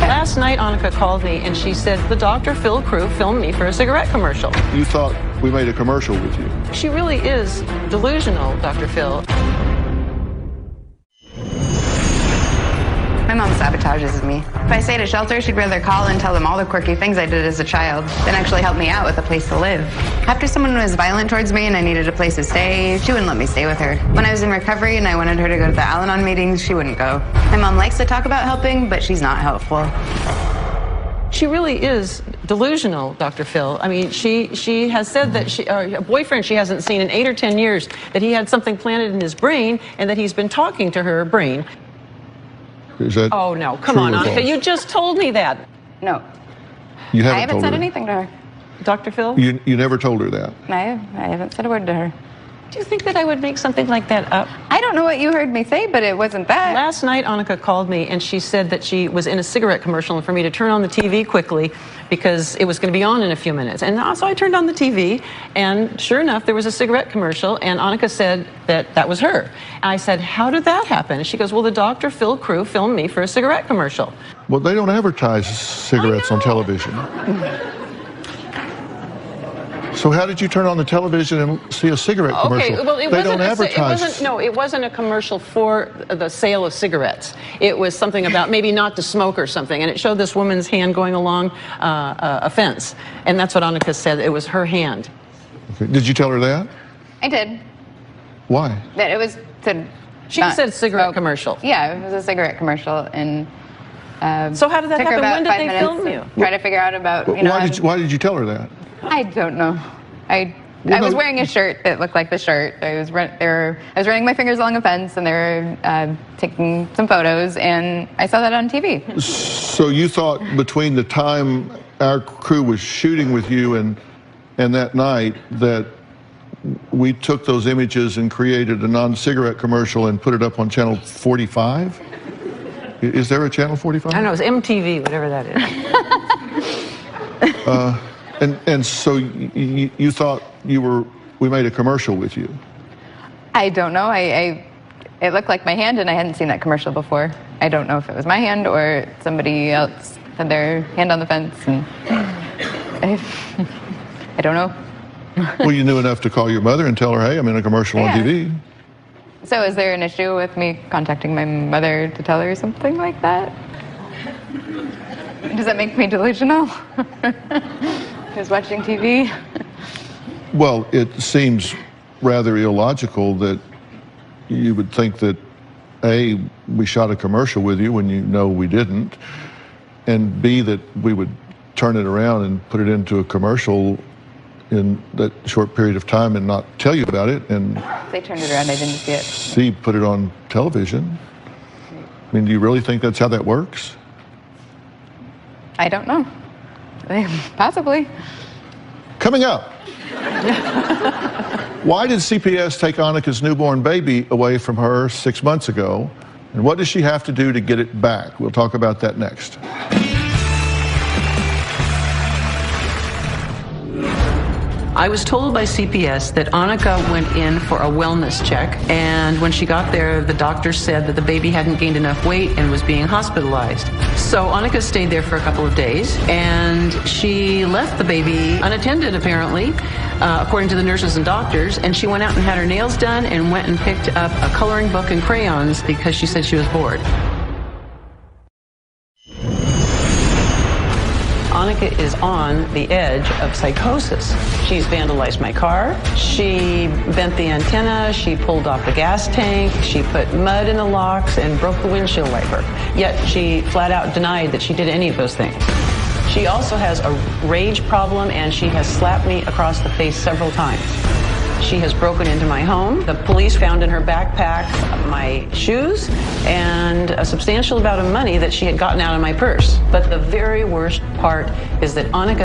Last night, Annika called me and she said the Dr. Phil crew filmed me for a cigarette commercial. You thought we made a commercial with you. She really is delusional, Dr. Phil. My mom sabotages me. If I stay at a shelter, she'd rather call and tell them all the quirky things I did as a child than actually help me out with a place to live. After someone was violent towards me and I needed a place to stay, she wouldn't let me stay with her. When I was in recovery and I wanted her to go to the Al-Anon meetings, she wouldn't go. My mom likes to talk about helping, but she's not helpful. She really is delusional, Dr. Phil. I mean, she has said that a boyfriend she hasn't seen in 8 or 10 years, that he had something planted in his brain and that he's been talking to her brain. Is that Oh, no. Come on, Annika. You just told me that. No. You haven't I haven't told said her. anything to her. Dr. Phil? You never told her that. I haven't said a word to her. Do you think that I would make something like that up? I don't know what you heard me say, but it wasn't that. Last night, Annika called me and she said that she was in a cigarette commercial and for me to turn on the TV quickly because it was going to be on in a few minutes. And so I turned on the TV and sure enough, there was a cigarette commercial and Annika said that that was her. And I said, how did that happen? And she goes, well, the Dr. Phil crew filmed me for a cigarette commercial. Well, they don't advertise cigarettes on television. So how did you turn on the television and see a cigarette commercial? Okay, well, they don't advertise. It wasn't a commercial for the sale of cigarettes. It was something about maybe not to smoke or something, and it showed this woman's hand going along a fence, and that's what Annika said. It was her hand. Okay. Did you tell her that? I did. Why? That it was to. She said cigarette commercial. Yeah, it was a cigarette commercial, and. So how did that took her happen? about When did 5 they minutes film you? to Try to figure out about Why did you tell her that? I don't know. I was wearing a shirt that looked like the shirt. I was running my fingers along a fence, and they were taking some photos, and I saw that on TV. So you thought between the time our crew was shooting with you and that night that we took those images and created a non-cigarette commercial and put it up on channel 45? Is there a channel 45? I know, it's MTV, whatever that is. And so you thought we made a commercial with you? I don't know. It looked like my hand, and I hadn't seen that commercial before. I don't know if it was my hand or somebody else had their hand on the fence, and I don't know. Well, you knew enough to call your mother and tell her, hey, I'm in a commercial on TV. So is there an issue with me contacting my mother to tell her something like that? Does that make me delusional? Just watching TV? Well, it seems rather illogical that you would think that, A, we shot a commercial with you when you know we didn't, and B, that we would turn it around and put it into a commercial in that short period of time and not tell you about it, and They turned it around, I didn't see it. C, put it on television. I mean, do you really think that's how that works? I don't know. Possibly. Coming up, why did CPS take Annika's newborn baby away from her 6 months ago? And what does she have to do to get it back? We'll talk about that next. I was told by CPS that Annika went in for a wellness check, and when she got there, the doctor said that the baby hadn't gained enough weight and was being hospitalized. So Annika stayed there for a couple of days, and she left the baby unattended, apparently, according to the nurses and doctors, and she went out and had her nails done and went and picked up a coloring book and crayons because she said she was bored. Annika is on the edge of psychosis. She's vandalized my car, she bent the antenna, she pulled off the gas tank, she put mud in the locks and broke the windshield wiper. Yet she flat out denied that she did any of those things. She also has a rage problem and she has slapped me across the face several times. She has broken into my home. The police found in her backpack my shoes and a substantial amount of money that she had gotten out of my purse. But the very worst part is that Annika